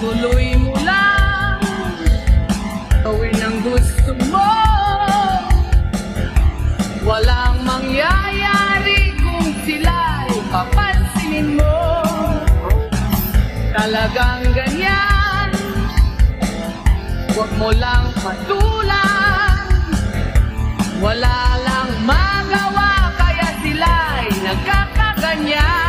Tuloy mo lang, gawin ang gusto mo. Walang mangyayari kung sila'y papansinin mo. Talagang ganyan, huwag mo lang patulan. Wala lang magawa kaya sila'y nagkakaganyan.